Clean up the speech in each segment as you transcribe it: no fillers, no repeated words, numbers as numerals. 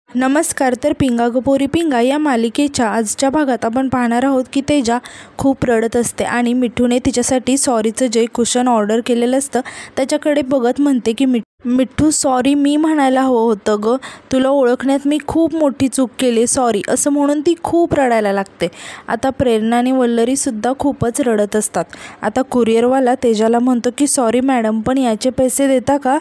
नमस्कार. तर पिंगा गं पोरी पिंगा या मालिकेच्या आजच्या भागात आपण पाहणार आहोत की तेजा खूप रडत असते आणि मिठूने तिच्यासाठी सॉरीचं जे कुशन ऑर्डर केलेलं असतं त्याच्याकडे बघत म्हणते की मिठू सॉरी मी म्हणायला हवं होतं गं, तुला ओळखण्यात मी खूप मोठी चूक केली, सॉरी असं म्हणून ती खूप रडायला लागते. आता प्रेरणा आणि वल्लरीसुद्धा खूपच रडत असतात. आता कुरिअरवाला तेजाला म्हणतो की सॉरी मॅडम, पण याचे पैसे देता का?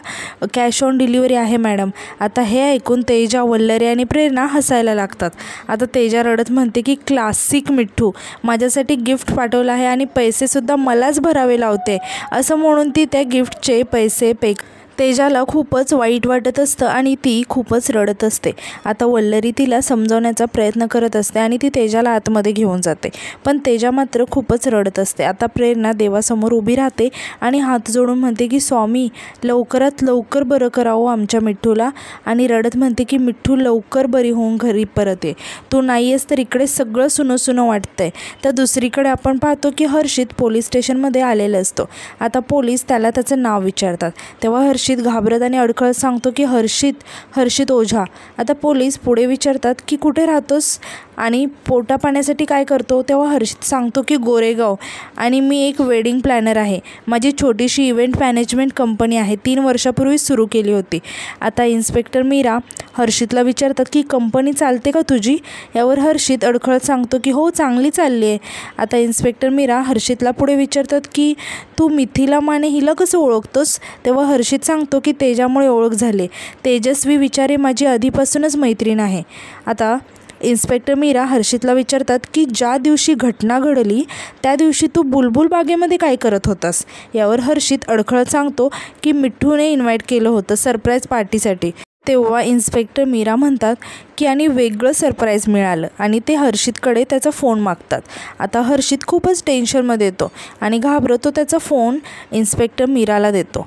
कॅश ऑन डिलिव्हरी आहे मॅडम. आता हे ऐकून तेजा, वल्लरी आणि प्रेरणा हसायला लागतात. आता तेजा रडत म्हणते की क्लासिक मिठू, माझ्यासाठी गिफ्ट पाठवलं आहे आणि पैसेसुद्धा मलाच भरावे लावते असं म्हणून ती त्या गिफ्टचे पैसे पे. तेजाला खूपच वाईट वाटत असतं आणि ती खूपच रडत असते. आता वल्लरी तिला समजावण्याचा प्रयत्न करत असते आणि ती तेजाला आतमध्ये घेऊन जाते, पण तेजा मात्र खूपच रडत असते. आता प्रेरणा देवासमोर उभी राहते आणि हात जोडून म्हणते की स्वामी, लवकरात लवकर बरं करावं आमच्या मिठूला, आणि रडत म्हणते की मिठू लवकर बरी होऊन घरी परत ये, तू नाही आहेस तर इकडे सगळं सुनं सुनं वाटतंय. तर दुसरीकडे आपण पाहतो की हर्षित पोलीस स्टेशनमध्ये आलेला असतो. आता पोलीस त्याला त्याचं नाव विचारतात, तेव्हा हर्षित घाबरत आणि अडखळत सांगतो की हर्षित ओझा. आता पोलीस पुढे विचारतात की कुठे राहतोस आणि पोटा पाण्यासाठी काय करतो? तेव्हा हर्षित सांगतो की गोरेगाव, आणि मी एक वेडिंग प्लॅनर आहे. माझी छोटीशी इव्हेंट मॅनेजमेंट कंपनी आहे, 3 वर्षापूर्वी सुरू केली होती. आता इन्स्पेक्टर मीरा हर्षितला विचारतात की कंपनी चालते का तुझी? यावर हर्षित अडखळत सांगतो की हो, चांगली चालली आहे. आता इन्स्पेक्टर मीरा हर्षितला पुढे विचारतात की तू मिथिला माने हिला कसं ओळखतोस? तेव्हा हर्षित सांगतो की तेजामुळे ओळख झाली, तेजस्वी विचारे माझी आधीपासूनच मैत्रीण आहे. आता इन्स्पेक्टर मीरा हर्षितला विचारतात की ज्या दिवशी घटना घडली त्या दिवशी तू बुलबुल बागेमध्ये काय करत होतास? यावर हर्षित अडखळत सांगतो की मिठूने इन्व्हाइट केलं होतं सरप्राईज पार्टीसाठी. तेव्हा इन्स्पेक्टर मीरा म्हणतात की आणि वेगळं सरप्राईज मिळालं, आणि ते हर्षितकडे त्याचा फोन मागतात. आता हर्षित खूपच टेन्शनमध्ये येतो आणि घाबरतो त्याचा फोन इन्स्पेक्टर मीराला देतो.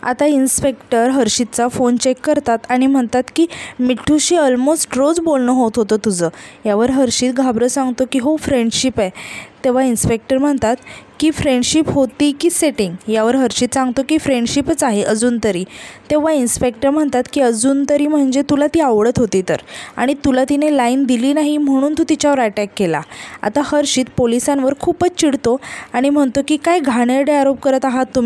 आता इन्स्पेक्टर हर्षितचा फोन चेक करतात आणि म्हणतात की मिठूशी ऑलमोस्ट रोज बोलणं होत होतं तुझं. यावर हर्षित घाबरत सांगतो की हो, फ्रेंडशिप आहे. तेव्हा इन्स्पेक्टर म्हणतात की फ्रेंडशिप होती की सेटिंग? यावर हर्षित सांगतो की फ्रेंडशिपच आहे अजून तरी. तेव्हा इन्स्पेक्टर म्हणतात की अजून तरी म्हणजे तुला ती आवडत होती तर, आणि तुला तिने लाईन दिली नाही म्हणून तू तिच्यावर अटॅक केला. आता हर्षित पोलिसांवर खूपच चिडतो आणि म्हणतो की काय घाणेरडे आरोप करत आहात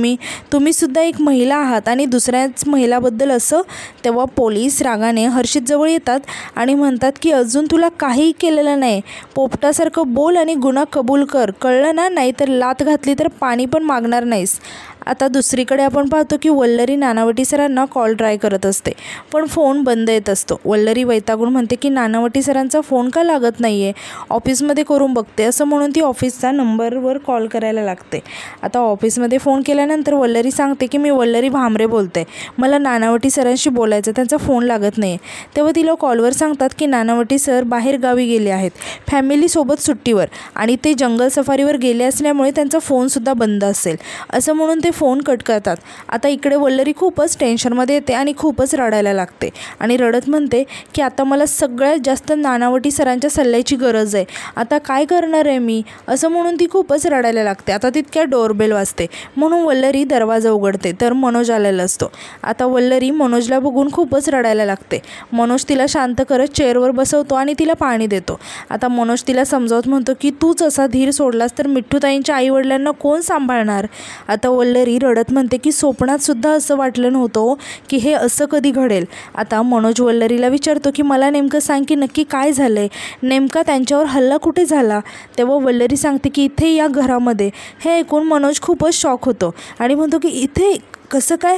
तुम्हीसुद्धा एक महिला आहात आणि दुसऱ्याच महिलाबद्दल असं. तेव्हा पोलीस रागाने हर्षितजवळ येतात आणि म्हणतात की अजून तुला काहीही केलेलं नाही, पोपटासारखं बोल आणि गुन्हा कबूल कर, कळलं ना? नाहीतर लात घातली तर पाणी पण मागणार नाहीस. आता दुसरीकडे आपण पाहतो की वल्लरी नानावटी सरांना कॉल ट्राय करत असते, पण फोन बंद येत असतो. वल्लरी वैतागून म्हणते की नानावटी सरांचा फोन का लागत नाही आहे, ऑफिसमध्ये करून बघते असं म्हणून ती ऑफिसचा नंबरवर कॉल करायला लागते. आता ऑफिसमध्ये फोन केल्यानंतर वल्लरी सांगते की मी वल्लरी भामरे बोलते, मला नानावटी सरांशी बोलायचं, त्यांचा फोन लागत नाही. तेव्हा तिला कॉलवर सांगतात की नानावटी सर बाहेर गावी गेले आहेत, फॅमिलीसोबत सुट्टीवर, आणि ते जंगल सफारीवर गेले असल्यामुळे त्यांचा फोनसुद्धा बंद असेल असं म्हणून ते फोन कट करतात. आता इकडे वल्लरी खूपच टेन्शनमध्ये येते आणि खूपच रडायला लागते आणि रडत म्हणते की आता मला सगळ्यात जास्त नानावटी सरांच्या सल्ल्याची गरज आहे, आता काय करणार आहे मी, असं म्हणून ती खूपच रडायला लागते. आता तितक्या डोरबेल वाजते म्हणून वल्लरी दरवाजा उघडते तर मनोज आलेला असतो. आता वल्लरी मनोजला बघून खूपच रडायला लागते. मनोज तिला शांत करत चेअरवर बसवतो आणि तिला पाणी देतो. आता मनोज तिला समजावत म्हणतो की तूच असा धीर सोडलास तर मिठूताईंच्या आईवडिलांना कोण सांभाळणार? आता वल्लरी रडत म्हणते की स्वप्नात सुद्धा असं वाटलं नव्हतं की हे असं कधी घडेल. आता मनोज वल्लरीला विचारतो की मला नेमकं सांग की नक्की काय झालंय, नेमका त्यांच्यावर हल्ला कुठे झाला? तेव्हा वल्लरी सांगते की इथे या घरामध्ये. हे ऐकून मनोज खूपच शॉक होतो आणि म्हणतो की इथे कसं काय?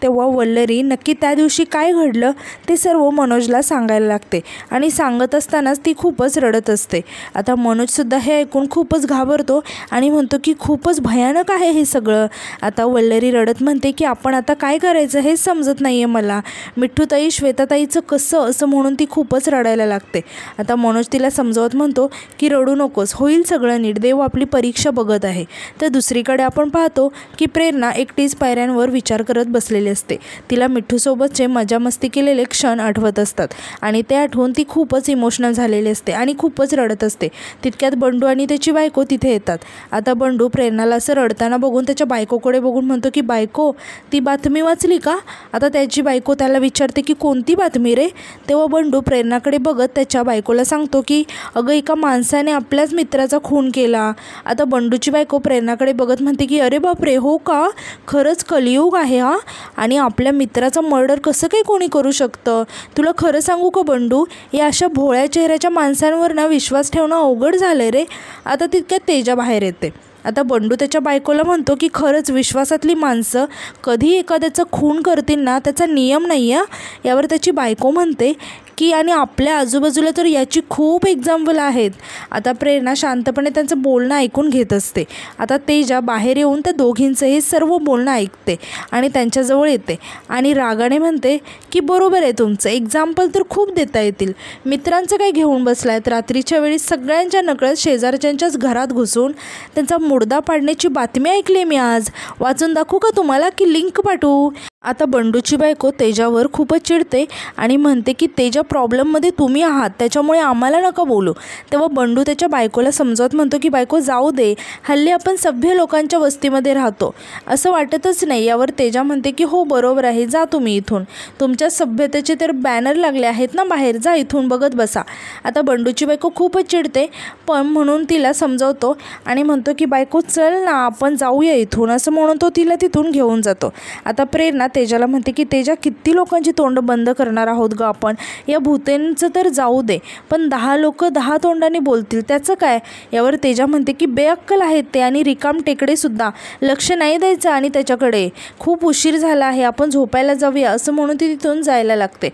तेव्हा वल्लरी नक्की त्या दिवशी काय घडलं ते सर्व मनोजला सांगायला लागते आणि सांगत असतानाच ती खूपच रडत असते. आता मनोजसुद्धा हे ऐकून खूपच घाबरतो आणि म्हणतो की खूपच भयानक आहे हे सगळं. आता वल्लरी रडत म्हणते की आपण आता काय करायचं हेच समजत नाही आहे मला, मिठूताई श्वेताताईचं कसं, असं म्हणून ती खूपच रडायला लागते. आता मनोज तिला समजावत म्हणतो की रडू नकोस, होईल सगळं नीट, देव आपली परीक्षा बघत आहे. तर दुसरीकडे आपण पाहतो की प्रेरणा एकटीच पायऱ्यांवर विचार करत बसलेली असते. तिला मिठूसोबतचे मजा मस्ती केलेले क्षण आठवत असतात आणि ते आठवून ती खूपच इमोशनल झालेली असते आणि खूपच रडत असते. तितक्यात बंडू आणि त्याची बायको तिथे येतात. आता बंडू प्रेरणाला असं रडताना बघून त्याच्या बायकोकडे बघून म्हणतो की बायको, ती बातमी वाचली का? आता त्याची बायको त्याला विचारते की कोणती बातमी रे? तेव्हा बंडू प्रेरणाकडे बघत त्याच्या बायकोला सांगतो की अगं, एका माणसाने आपल्याच मित्राचा खून केला. आता बंडूची बायको प्रेरणाकडे बघत म्हणते की अरे बापरे, हो का? खरंच कलियुग आहे हा. आणि आपल्या मित्राचा मर्डर कसं काही कोणी करू शकतं? तुला खरं सांगू का बंडू, या अशा भोळ्या चेहऱ्याच्या माणसांवर ना विश्वास ठेवणं अवघड झालं रे. आता तितक्यात तेजा बाहेर येते. आता बंडू त्याच्या बायकोला म्हणतो की खरंच विश्वासातली माणसं कधी एखाद्याचं खून करतील ना, त्याचा नियम नाही आहे. यावर त्याची बायको म्हणते की आणि आपल्या आजूबाजूला तर याची खूप एक्झाम्पल आहेत. आता प्रेरणा शांतपणे त्यांचं बोलणं ऐकून घेत असते. आता तेजा बाहेर येऊन त्या दोघींचं हे सर्व बोलणं ऐकते आणि त्यांच्याजवळ येते आणि रागाने म्हणते की बरोबर आहे तुमचं, एक्झाम्पल तर खूप देता येतील. मित्रांचं काय घेऊन बसलायत? रात्रीच्या वेळी सगळ्यांच्या नकळत शेजारच्यांच्याच घरात घुसून त्यांचा मुर्दा पाडण्याची बातमी ऐकली मी आज. वाचून दाखवू का तुम्हाला की लिंक पाठवू? आता बंडूची बायको तेजावर खूपच चिडते आणि म्हणते की तेजा, प्रॉब्लेममध्ये तुम्ही आहात, त्याच्यामुळे आम्हाला नका बोलू. तेव्हा बंडू त्याच्या बायकोला समजावत म्हणतो की बायको जाऊ दे, हल्ली आपण सभ्य लोकांच्या वस्तीमध्ये राहतो, असं वाटतच नाही. यावर तेजा म्हणते की हो बरोबर आहे, जा तुम्ही इथून, तुमच्या सभ्यतेचे तर बॅनर लागले आहेत ना बाहेर, जा इथून बघत बसा. आता बंडूची बायको खूपच चिडते पण म्हणून तिला समजावतो आणि म्हणतो की बायको चल ना, आपण जाऊया इथून, असं म्हणून तो तिला तिथून घेऊन जातो. आता प्रेरणा तेजाला म्हणते की तेजा, किती लोकांची तोंड बंद करणार आहोत ग आपण? या भूतेंचं तर जाऊ दे, पण 10 लोक 10 तोंडाने बोलतील त्याचं काय? यावर तेजा म्हणते की बेअक्कल आहेत ते आणि रिकाम टेकडे सुद्धा, लक्ष नाही द्यायचं आणि त्याच्याकडे. खूप उशीर झाला आहे, आपण झोपायला जाऊया, असं म्हणून ती तिथून जायला लागते.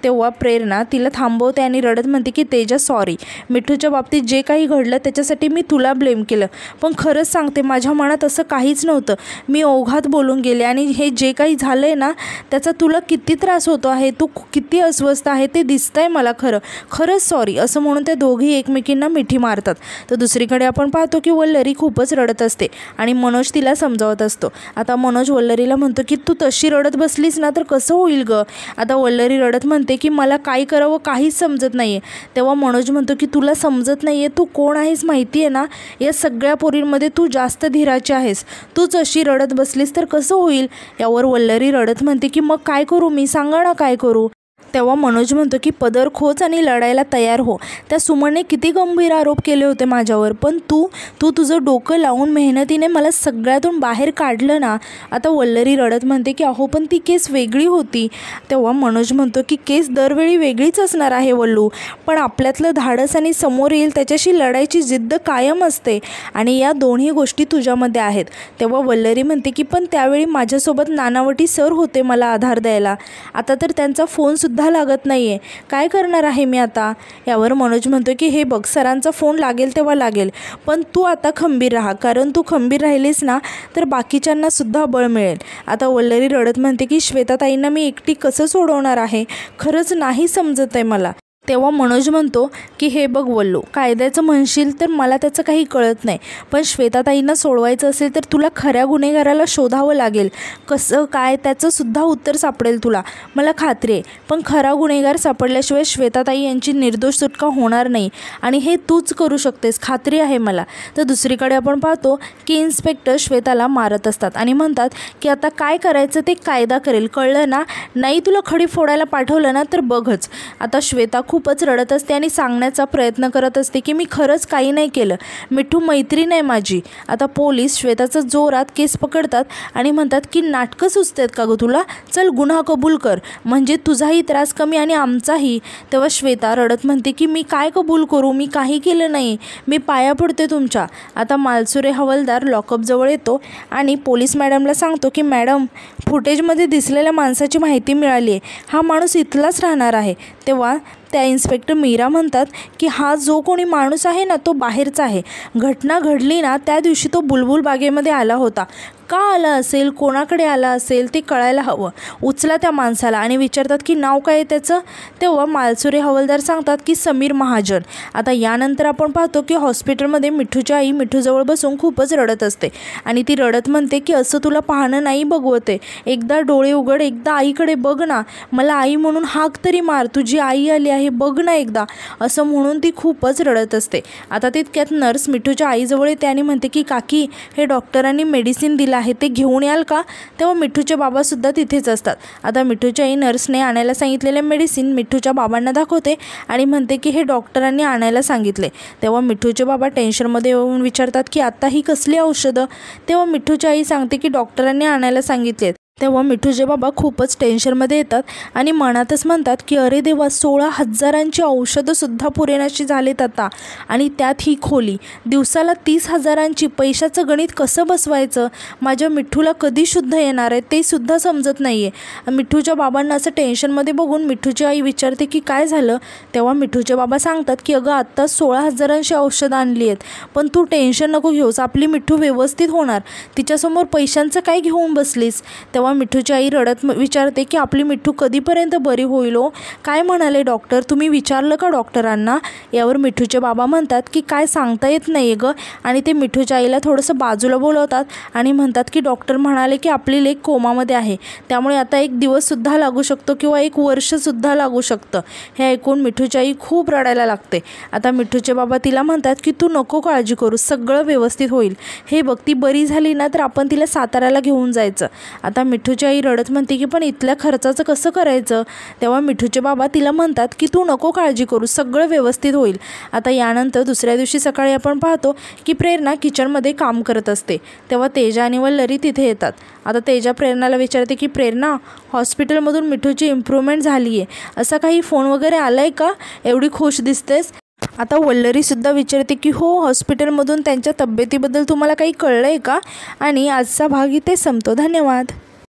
तेव्हा प्रेरणा तिला थांबवते आणि रडत म्हणते की तेजा सॉरी, मिठूच्या बाबतीत जे काही घडलं त्याच्यासाठी मी तुला ब्लेम केलं, पण खरंच सांगते माझ्या मनात असं काहीच नव्हतं. मी ओघात बोलून गेले आणि हे जे काही झालं आहे ना त्याचा तुला किती त्रास होतो आहे, तू किती अस्वस्थ आहे ते दिसतंय मला, खरंच सॉरी, असं म्हणून त्या दोघी एकमेकींना मिठी मारतात. तर दुसरीकडे आपण पाहतो की वल्लरी खूपच रडत असते आणि मनोज तिला समजावत असतो. आता मनोज वल्लरीला म्हणतो की तू तशी रडत बसलीस ना तर कसं होईल ग? आता वल्लरी रडत म्हणते की मला काय करावं काहीच समजत नाही आहे. तेव्हा मनोज म्हणतो की तुला समजत नाही आहे, तू कोण आहेस माहिती आहे ना, या सगळ्या पोरींमध्ये तू जास्त धीराची आहेस, तूच अशी रडत बसलीस तर कसं होईल? यावर वल्लरी रडत म्हणते की मग काय करू मी, सांगा ना काय करू? तेव्हा मनोज म्हणतो की पदर खोच आणि लढायला तयार हो. त्या सुमनने किती गंभीर आरोप केले होते माझ्यावर, पण तू तुझं डोकं लावून मेहनतीने मला सगळ्यातून बाहेर काढलं ना. आता वल्लरी रडत म्हणते की अहो पण ती केस वेगळी होती. तेव्हा मनोज म्हणतो की केस दरवेळी वेगळीच असणार आहे वल्लू, पण आपल्यातलं धाडस आणि समोर येईल त्याच्याशी लढायची जिद्द कायम असते आणि या दोन्ही गोष्टी तुझ्यामध्ये आहेत. तेव्हा वल्लरी म्हणते की पण त्यावेळी माझ्यासोबत नानावटी सर होते मला आधार द्यायला, आता तर त्यांचा फोनसुद्धा लागत नाहीये, काय करणार आहे मी आता? यावर मनोज म्हणतो की हे बघ, सरांचा फोन लागेल तेव्हा लागेल, पण तू आता खंबीर राहा, कारण तू खंबीर राहिलीस ना तर बाकीच्यांना सुद्धा बळ मिळेल. आता वल्लरी रडत म्हणते की श्वेताताईंना मी एकटी कसं सोडवणार आहे, खरंच नाही समजत आहे मला. तेव्हा मनोज म्हणतो की हे बघ वल्लू, कायद्याचं म्हणशील तर मला त्याचं काही कळत नाही, पण श्वेताताईंना सोडवायचं असेल तर तुला खऱ्या गुन्हेगाराला शोधावं लागेल. कसं काय त्याचंसुद्धा उत्तर सापडेल तुला, मला खात्री आहे. पण खरा गुन्हेगार सापडल्याशिवाय श्वेताताई यांची निर्दोष सुटका होणार नाही आणि हे तूच करू शकतेस, खात्री आहे मला. तर दुसरीकडे आपण पाहतो की इन्स्पेक्टर श्वेताला मारत असतात आणि म्हणतात की आता काय करायचं ते कायदा करेल, कळलं ना? नाही तुला खडी फोडायला पाठवलं ना तर बघच. आता श्वेता खूपच रडत असते आणि सांगण्याचा प्रयत्न करत असते की मी खरंच काही नाही केलं, मिठू मैत्रीण आहे माझी. आता पोलीस श्वेताचं जोरात केस पकडतात आणि म्हणतात की नाटकं सुचतात का गं तुला, चल गुन्हा कबूल कर, म्हणजे तुझाही त्रास कमी आणि आमचाही. तेव्हा श्वेता रडत म्हणते की मी काय कबूल करू, मी काही केलं नाही, मी पाया पडते तुमच्या. आता मालसुरे हवालदार लॉकअपजवळ येतो आणि पोलीस मॅडमला सांगतो की मॅडम, फुटेजमध्ये दिसलेल्या माणसाची माहिती मिळाली आहे, हा माणूस इथलाच राहणार आहे. तेव्हा त्या इन्स्पेक्टर मीरा म्हणतात की हा जो कोणी माणूस आहे ना तो बाहेरचा आहे, घटना घडली ना त्या दिवशी तो बुलबुल बागेमध्ये आला होता, का आला असेल, कोणाकडे आला असेल ते कळायला हवं. उचला त्या माणसाला आणि विचारतात की नाव काय आहे त्याचं. तेव्हा मालसुरे हवालदार सांगतात की समीर महाजन. आता यानंतर आपण पाहतो की हॉस्पिटलमध्ये मिठूची आई मिठूजवळ बसून खूपच रडत असते आणि ती रडत म्हणते की असं तुला पाहणं नाही बघवते, एकदा डोळे उघड, एकदा आईकडे बघ ना, मला आई म्हणून हाक तरी मार, तुझी आई आली आहे बघ ना एकदा, असं म्हणून ती खूपच रडत असते. आता तितक्यात नर्स मिठूच्या आईजवळ येते आणि म्हणते की काकी, हे डॉक्टरांनी मेडिसिन दिलं आहे ते घेऊन याल का. तेव्हा मिठूचे बाबासुद्धा तिथेच असतात. आता मिठूच्या आई नर्सने आणायला सांगितलेले मेडिसिन मिठूच्या बाबांना दाखवते आणि म्हणते की हे डॉक्टरांनी आणायला सांगितले. तेव्हा मिठूचे बाबा टेन्शनमध्ये येऊन विचारतात की आता ही कसली औषधं. तेव्हा मिठूची आई सांगते की डॉक्टरांनी आणायला सांगितलेत. तेव्हा मिठूचे बाबा खूपच टेन्शनमध्ये येतात आणि मनातच म्हणतात की अरे देवा, 16,000ची औषधंसुद्धा पुरेनाशी झालीत आता, आणि त्यात ही खोली, दिवसाला 30,000ची, पैशाचं गणित कसं बसवायचं, माझ्या मिठूला कधी शुद्ध येणार आहे ते सुद्धा समजत नाही आहे. मिठूच्या बाबांना असं टेन्शनमध्ये बघून मिठूची आई विचारते की काय झालं. तेव्हा मिठूचे बाबा सांगतात की अगं आत्ता 16,000ची औषधं आणली आहेत, पण तू टेन्शन नको घेऊस, आपली मिठू व्यवस्थित होणार, तिच्यासमोर पैशांचं काय घेऊन बसलीस. तेव्हा मिठूची आई रडत विचारते की आपली मिठू कधीपर्यंत बरी होईल हो, काय म्हणाले डॉक्टर, तुम्ही विचारलं का डॉक्टरांना. यावर मिठूचे बाबा म्हणतात की काय सांगता येत नाही गं, आणि ते मिठूच्या आईला थोडंसं बाजूला बोलवतात आणि म्हणतात की डॉक्टर म्हणाले की आपली लेक कोमामध्ये आहे, त्यामुळे आता 1 दिवससुद्धा लागू शकतो किंवा 1 वर्षसुद्धा लागू शकतं. हे ऐकून मिठूची आई खूप रडायला लागते. आता मिठूचे बाबा तिला म्हणतात की तू नको काळजी करू, सगळं व्यवस्थित होईल, हे बघ ती बरी झाली ना तर आपण तिला साताऱ्याला घेऊन जायचं. आता मिठूची आई रडत म्हणते की पण इथल्या खर्चाचं कसं करायचं. तेव्हा मिठूचे बाबा तिला म्हणतात की तू नको काळजी करू, सगळं व्यवस्थित होईल. आता यानंतर दुसऱ्या दिवशी सकाळी आपण पाहतो की प्रेरणा किचनमध्ये काम करत असते. तेव्हा तेजा आणि वल्लरी तिथे येतात. आता तेजा प्रेरणाला विचारते की प्रेरणा, हॉस्पिटलमधून मिठूची इम्प्रूव्हमेंट झाली आहे, असा काही फोन वगैरे आला आहे का, एवढी खुश दिसतेस. आता वल्लरीसुद्धा विचारते की हो, हॉस्पिटलमधून त्यांच्या तब्येतीबद्दल तुम्हाला काही कळलं आहे का. आणि आजचा भाग इथे संपतो. धन्यवाद.